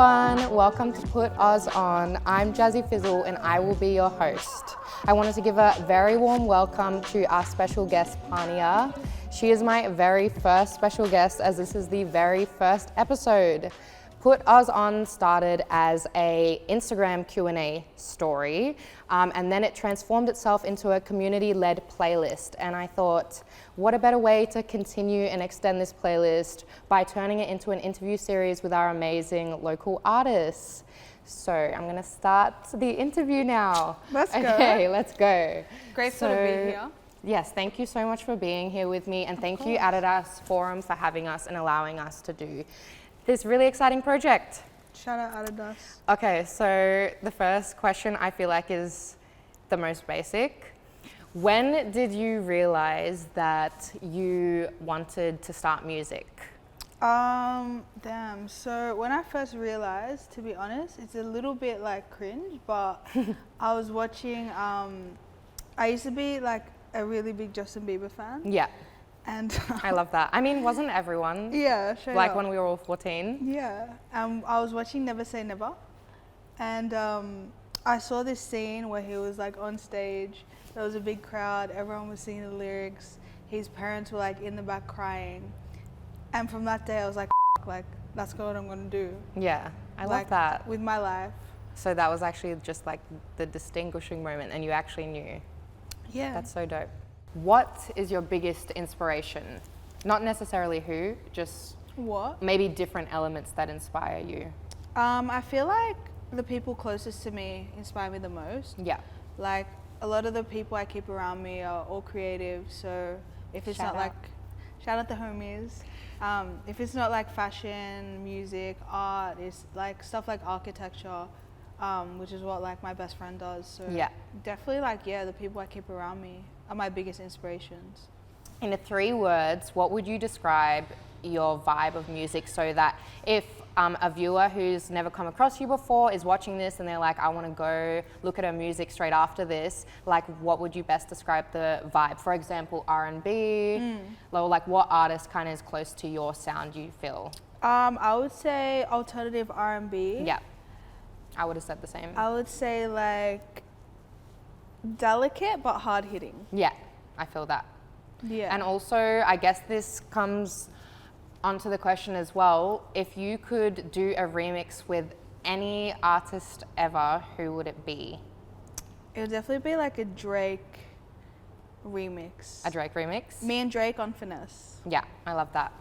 everyone, welcome to Put Oz On. I'm Jazzy Fizzle and I will be your host. I wanted to give a very warm welcome to our special guest, Pania. She is my very first special guest as this is the very first episode. Put Oz On started as a Instagram Q&A story and then it transformed itself into a community-led playlist, and I thought, what a better way to continue and extend this playlist by turning it into an interview series with our amazing local artists. So I'm going to start the interview now. Let's go. Okay, let's go. Grateful to be here. Yes, thank you so much for being here with me, and thank you ADIDAS Forum for having us and allowing us to do this really exciting project. Shout out ADIDAS. Okay, so the first question I feel like is the most basic. When did you realize that you wanted to start music? So when I first realized, to be honest, it's a little bit like cringe, but I was watching, I used to be like a really big Justin Bieber fan. Yeah. And I love that. I mean, wasn't everyone? Yeah, sure. Like when we were all 14? Yeah. I was watching Never Say Never, and I saw this scene where he was like on stage. There was a big crowd. Everyone was singing the lyrics. His parents were like in the back crying, and from that day I was like, that's what I'm gonna do. Yeah, I like, love that. With my life. So that was actually just like the distinguishing moment, and you actually knew. Yeah. That's so dope. What is your biggest inspiration? Not necessarily who, just what? Maybe different elements that inspire you. I feel like the people closest to me inspire me the most. Yeah. Like a lot of the people I keep around me are all creative, so if it's Shout not out. like, shout out the homies. If it's not like fashion, music, art, it's like stuff like architecture, which is what like my best friend does. So yeah. Definitely like, yeah, the people I keep around me are my biggest inspirations. In 3 words, what would you describe your vibe of music so that if a viewer who's never come across you before is watching this and they're like, I want to go look at her music straight after this, like what would you best describe the vibe? For example, R&B, or like what artist kind of is close to your sound you feel? I would say alternative R&B. Yeah, I would have said the same. I would say like delicate but hard hitting. Yeah, I feel that. Yeah. And also, I guess this comes onto the question as well, if you could do a remix with any artist ever, who would it be? It would definitely be like a Drake remix. A Drake remix? Me and Drake on Finesse. Yeah, I love that.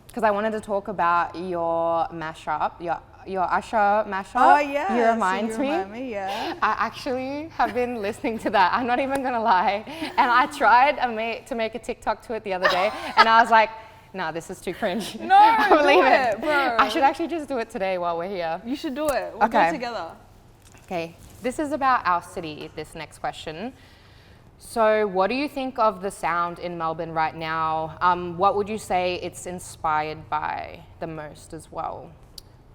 Because I wanted to talk about your mashup, your Usher mashup. Oh yeah, You remind me, yeah. I actually have been listening to that. I'm not even gonna lie. And I tried to make a TikTok to it the other day, and I was like, nah, this is too cringe. No, do it, bro. I should actually just do it today while we're here. You should do it. We'll do it together. Okay, this is about our city, this next question. So what do you think of the sound in Melbourne right now? What would you say it's inspired by the most as well?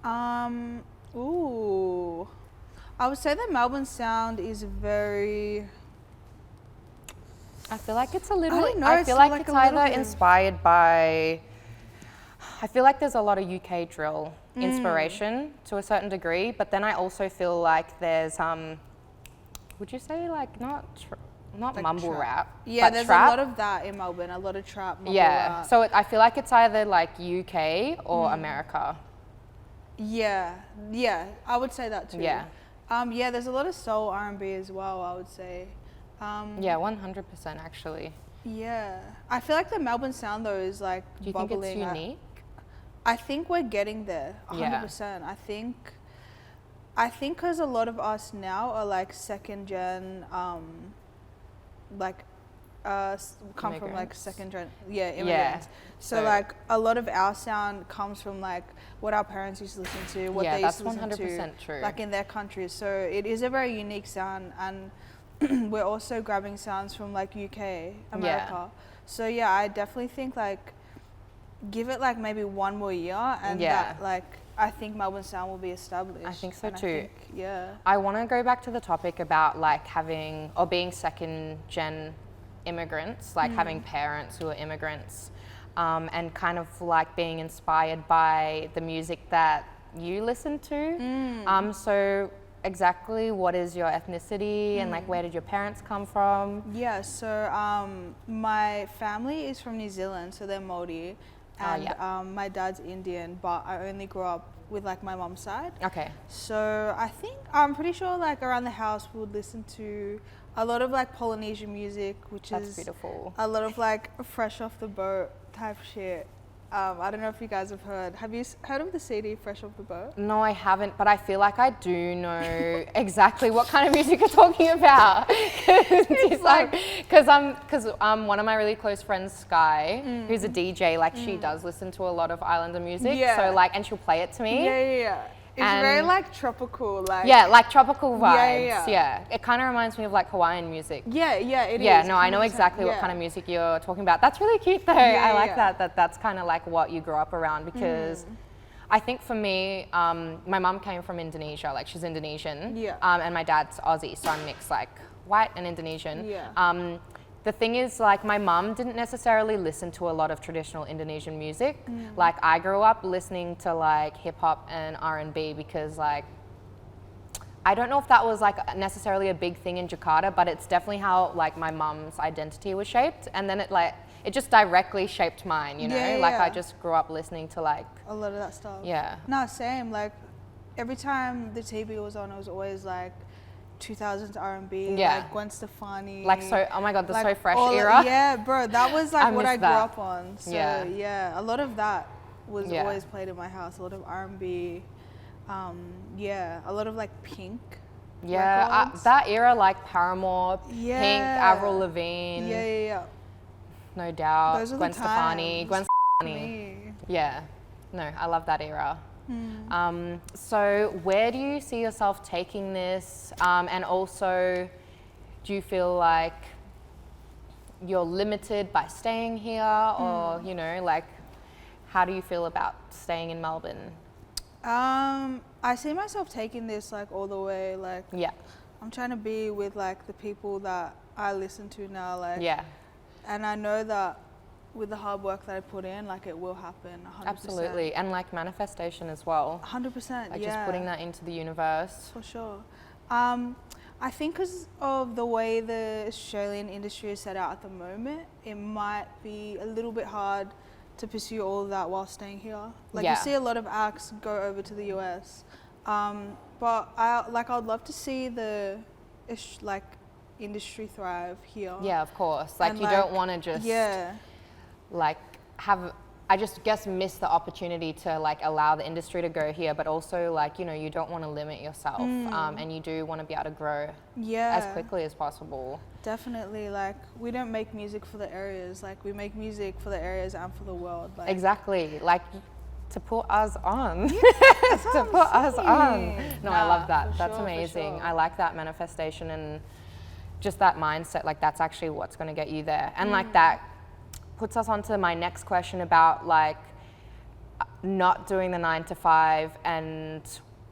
I would say the Melbourne Sound is very... I feel like it's a little, I don't know, I feel like it's either bit inspired by, I feel like there's a lot of UK drill inspiration to a certain degree, but then I also feel like there's, would you say like not like mumble rap? Yeah, but there's trap? a lot of that in Melbourne, a lot of trap, mumble rap. So I feel like it's either like UK or America. Yeah, I would say that too. Yeah. Yeah, there's a lot of soul R&B as well, I would say. Yeah, 100% actually. Yeah. I feel like the Melbourne Sound though is like Do you bubbling. think it's unique? I think we're getting there, 100%. Yeah. I think because a lot of us now are like second gen, come from like second gen, immigrants. Yeah. So like a lot of our sound comes from like what our parents used to listen to, what they used to listen to, 100% true. like in their countries. So it is a very unique sound, and we're also grabbing sounds from like UK, America. Yeah. So yeah, I definitely think like give it like maybe 1 more year, and that like I think Melbourne Sound will be established. I think so too. I want to go back to the topic about like having or being second gen immigrants, like having parents who are immigrants, and kind of like being inspired by the music that you listen to. So exactly what is your ethnicity and like where did your parents come from? Yeah, so my family is from New Zealand, so they're Māori, and my dad's Indian, but I only grew up with like my mom's side. Okay. So I'm pretty sure like around the house we would listen to a lot of like Polynesian music, which That's is beautiful. a lot of like fresh off the boat type shit. I don't know if you guys have heard. Have you heard of the CD Fresh Off the Boat? No, I haven't, but I feel like I do know exactly what kind of music you're talking about. Because one of my really close friends, Sky, who's a DJ, like she does listen to a lot of Islander music. Yeah. So like, and she'll play it to me. Yeah. It's very like tropical, like like tropical vibes. Yeah. It kind of reminds me of like Hawaiian music. Yeah, it is. Yeah, no, I know 100%, exactly what kind of music you're talking about. That's really cute though. I like that's kind of like what you grew up around, because I think for me, my mum came from Indonesia, like she's Indonesian. Yeah. And my dad's Aussie, so I'm mixed like white and Indonesian. Yeah. The thing is, like, my mum didn't necessarily listen to a lot of traditional Indonesian music. Like, I grew up listening to like hip hop and R&B because like, I don't know if that was like necessarily a big thing in Jakarta, but it's definitely how like my mum's identity was shaped. And then it just directly shaped mine, you know? I just grew up listening to like a lot of that stuff. Yeah. No, same. Like every time the TV was on, it was always like 2000s R&B, like Gwen Stefani, like oh my god, the like So Fresh era. Yeah, bro, that was like what I grew up on. So Yeah. a lot of that was always played in my house. A lot of R&B, a lot of like Pink. Yeah, that era, like Paramore, Pink, Avril Lavigne. Yeah. No doubt. Those are Gwen the Stefani. times. Gwen Stefani. Yeah. No, I love that era. So where do you see yourself taking this? And also, do you feel like you're limited by staying here, or you know, like, how do you feel about staying in Melbourne? I see myself taking this like all the way. Like, I'm trying to be with like the people that I listen to now. Like, and I know that with the hard work that I put in, like it will happen 100%. Absolutely, and like manifestation as well. 100%, like just putting that into the universe. For sure. I think because of the way the Australian industry is set out at the moment, it might be a little bit hard to pursue all of that while staying here. Like you see a lot of acts go over to the US, but I would love to see the industry thrive here. Yeah, of course. Like, and you don't want to just like I just guess miss the opportunity to like allow the industry to go here, but also like, you know, you don't want to limit yourself, and you do want to be able to grow as quickly as possible. Definitely. Like, we don't make music for the areas, like we make music for the areas and for the world. Like, exactly, like to put us on. To put us on. No, I love that. That's amazing. I like that manifestation and just that mindset. Like, that's actually what's going to get you there. And like that puts us on to my next question about like not doing the 9 to 5 and,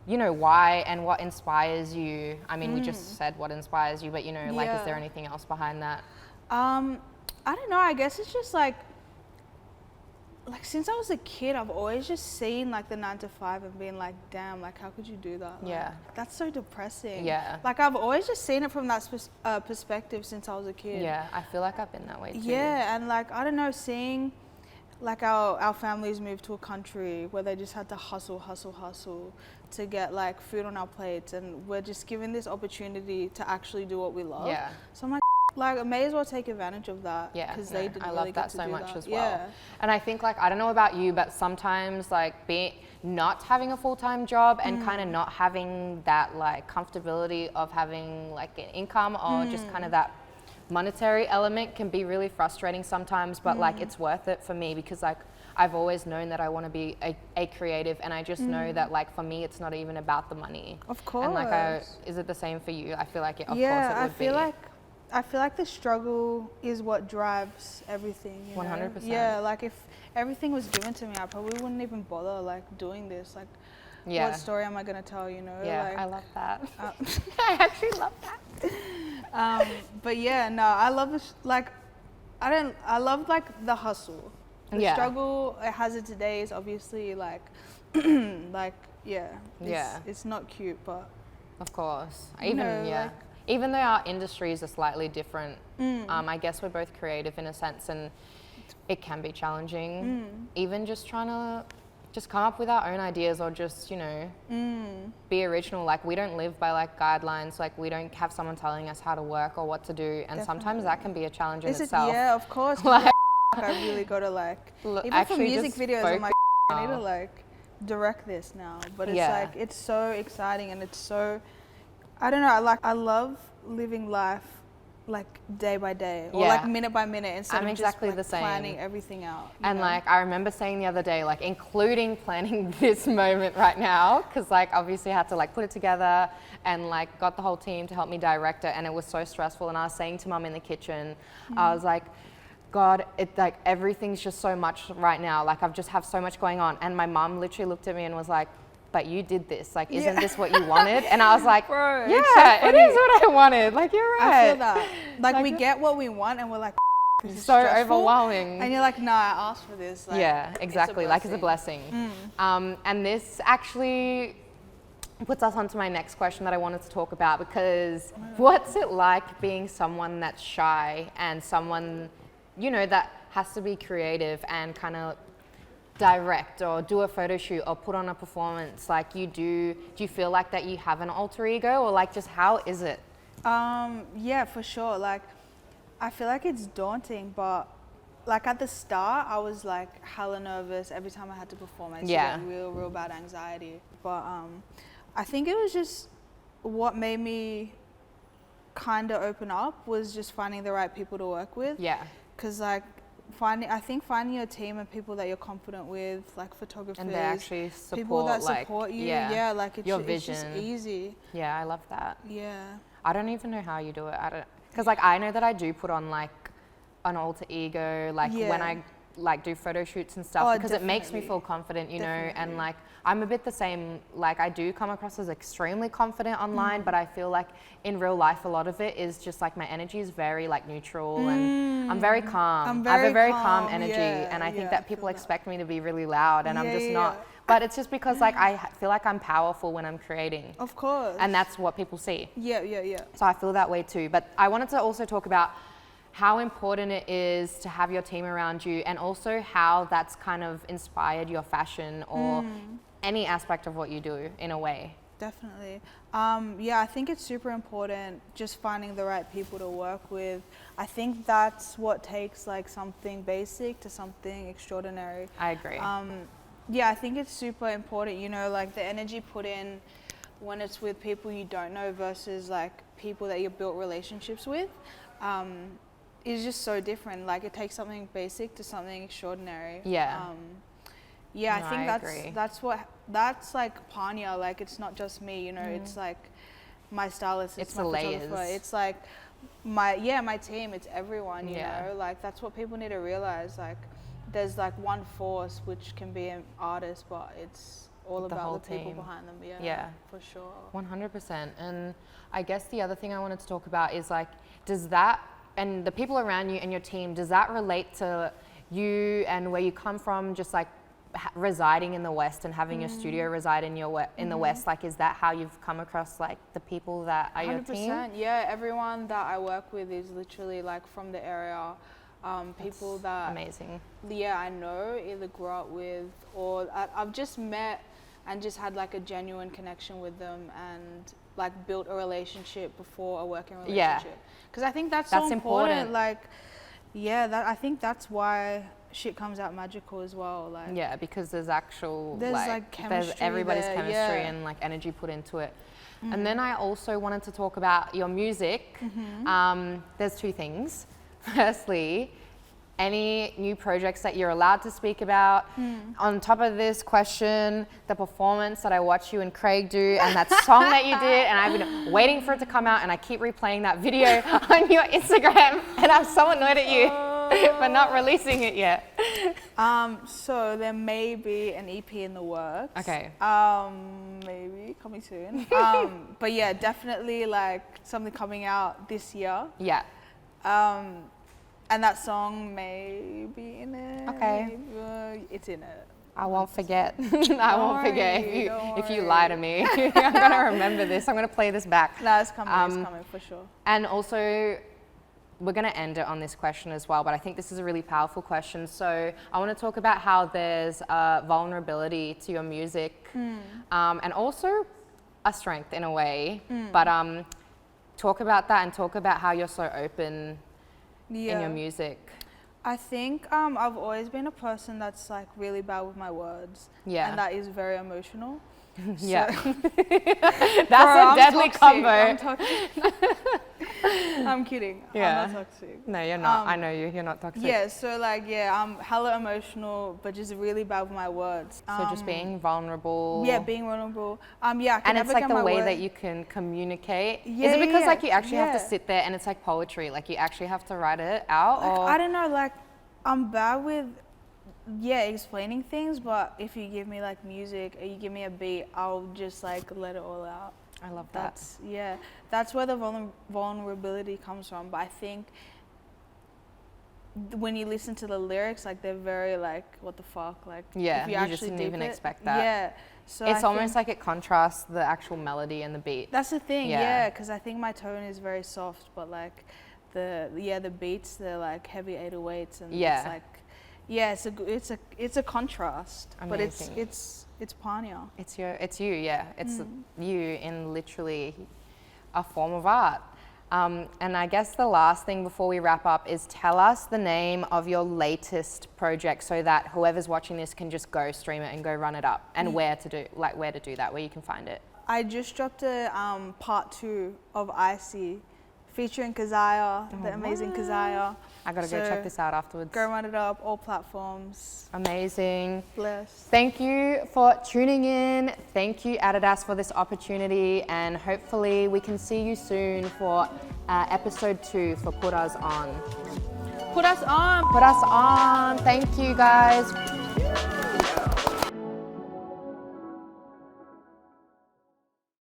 you know, why and what inspires you. I mean, we just said what inspires you, but you know, like, is there anything else behind that? I don't know. I guess it's just like since I was a kid, I've always just seen like the 9 to 5 and been like, damn, like how could you do that? Like, that's so depressing. Like, I've always just seen it from that perspective since I was a kid. Yeah, I feel like I've been that way too. Yeah, and like, I don't know, seeing like our families move to a country where they just had to hustle to get like food on our plates, and we're just given this opportunity to actually do what we love. Yeah. So I'm like, I may as well take advantage of that. Yeah, because they didn't really get to do that. I love that so much as well. Yeah. And I think, like, I don't know about you, but sometimes like not having a full-time job and kind of not having that like comfortability of having like an income or just kind of that monetary element can be really frustrating sometimes, but like it's worth it for me because like I've always known that I want to be a creative, and I just know that like for me it's not even about the money. Of course. And like, is it the same for you? I feel like of course it would be. I feel like the struggle is what drives everything. 100%. Yeah, like if everything was given to me, I probably wouldn't even bother like doing this. Like, what story am I gonna tell? You know? Yeah, like, I love that. I actually love that. But yeah, no, I love this. Like, I love like the hustle. The struggle it has it today is obviously like, it's not cute, but of course, even though our industries are slightly different, I guess we're both creative in a sense, and it can be challenging. Even just trying to just come up with our own ideas, or just, you know, be original. Like, we don't live by like guidelines. Like, we don't have someone telling us how to work or what to do. And sometimes that can be a challenge in itself. Yeah, of course. Like, I really got to like, even for music videos, I'm like, I need to like direct this now. But it's like, it's so exciting, and it's so, I don't know, I love living life like day by day, or like minute by minute, instead of exactly just like the same. planning everything out. And like, I remember saying the other day, like, including planning this moment right now, because like obviously I had to like put it together, and like got the whole team to help me direct it, and it was so stressful. And I was saying to Mum in the kitchen, I was like, God, it like everything's just so much right now. Like, I've just have so much going on. And my mum literally looked at me and was like, but you did this, like, isn't this what you wanted? And I was like, bro, yeah, it is what I wanted. Like, you're right. I feel that. Like we get what we want, and we're like, this is so stressful. overwhelming. And you're like, no, I asked for this. Like, yeah, exactly. Like, it's a blessing. And this actually puts us on to my next question that I wanted to talk about, because what's it like being someone that's shy and someone, you know, that has to be creative and kind of direct or do a photo shoot or put on a performance like you do? Do you feel like that you have an alter ego, or like, just how is it? Yeah, for sure. Like, I feel like it's daunting, but like at the start I was like hella nervous every time I had to perform. I used to get real bad anxiety. But I think it was just what made me kind of open up was just finding the right people to work with. Yeah. Because like, I think finding your team and people that you're confident with, like photographers, and they actually support, people that support you, like it's, your vision. It's just easy. Yeah, I love that. Yeah. I don't even know how you do it. Because like, I know that I do put on like an alter ego, like when I like do photo shoots and stuff, because it makes me feel confident, you know, and like, I'm a bit the same. Like, I do come across as extremely confident online, but I feel like in real life, a lot of it is just like, my energy is very like neutral, and I'm very calm. I have a very calm energy, and I think that people expect me to be really loud, and I'm just not. But it's just because like, I feel like I'm powerful when I'm creating. Of course. And that's what people see. Yeah. So I feel that way too. But I wanted to also talk about how important it is to have your team around you, and also how that's kind of inspired your fashion or any aspect of what you do in a way. Definitely. Yeah, I think it's super important just finding the right people to work with. I think that's what takes like something basic to something extraordinary. I agree. Yeah, I think it's super important, you know, like the energy put in when it's with people you don't know versus like people that you've built relationships with. Is just so different. Like, it takes something basic to something extraordinary. Yeah. Yeah, no, I think that's like Pania. Like, it's not just me, you know, it's like my stylist, it's my photographer, it's like my team, it's everyone, you know, like that's what people need to realize. Like, there's like one force which can be an artist, but it's all about the people behind them. Yeah, for sure. 100%. And I guess the other thing I wanted to talk about is like, does that, and the people around you and your team, does that relate to you and where you come from, just like residing in the West and having your studio reside in in the West? Like, is that how you've come across like the people that are your team? 100%. Yeah, everyone that I work with is literally like from the area. People that amazing. Yeah, I know, either grew up with, or I've just met and just had like a genuine connection with them, and like built a relationship before a working relationship. Because I think that's so important. Like, I think that's why shit comes out magical as well. Like, yeah, because there's actual like chemistry, there's everybody's chemistry and like energy put into it. And then I also wanted to talk about your music. There's two things. Firstly, any new projects that you're allowed to speak about. On top of this question, the performance that I watch you and Craig do, and that song that you did, and I've been waiting for it to come out, and I keep replaying that video on your Instagram, and I'm so annoyed at you for not releasing it yet. So there may be an EP in the works. Okay. Maybe coming soon. But yeah, definitely like something coming out this year. Yeah. And that song may be in it. Okay. Maybe, it's in it. I won't forget. I won't forget if you lie to me. I'm gonna remember this. I'm gonna play this back. No, it's coming for sure. And also, we're gonna end it on this question as well, but I think this is a really powerful question. So I wanna talk about how there's vulnerability to your music, and also a strength in a way, but talk about that and talk about how you're so open in your music. I think I've always been a person that's like really bad with my words. Yeah. And that is very emotional. Yeah. That's a deadly combo. I'm kidding. Yeah. I'm not toxic. No, you're not. I know you. You're not toxic. Yeah, so like, yeah, I'm hella emotional, but just really bad with my words. So just being vulnerable. Yeah, being vulnerable. Yeah, and it's like the way that you can communicate. Yeah, is it because like you actually have to sit there and it's like poetry, like you actually have to write it out? Like, or? I don't know, like I'm bad with explaining things, but if you give me like music or you give me a beat, I'll just like let it all out. I love that. That's where the vulnerability comes from. But I think when you listen to the lyrics, like they're very like, what the fuck, like yeah, if you just didn't even expect that. Yeah, so it's almost like it contrasts the actual melody and the beat. That's the thing, yeah, because I think my tone is very soft, but like the beats, they're like heavy 808s, and it's like. Yeah, it's a contrast. Amazing. But it's Pania. It's you, yeah. It's you in literally a form of art. And I guess the last thing before we wrap up is tell us the name of your latest project so that whoever's watching this can just go stream it and go run it up, and where to do that, where you can find it. I just dropped a part 2 of Icy, featuring Kazaya, the amazing Kazaya. I gotta go check this out afterwards. Go run it up, all platforms. Amazing. Bless. Thank you for tuning in. Thank you, ADIDAS, for this opportunity, and hopefully we can see you soon for episode 2 for Put Us On. Put us on. Put us on. Thank you, guys.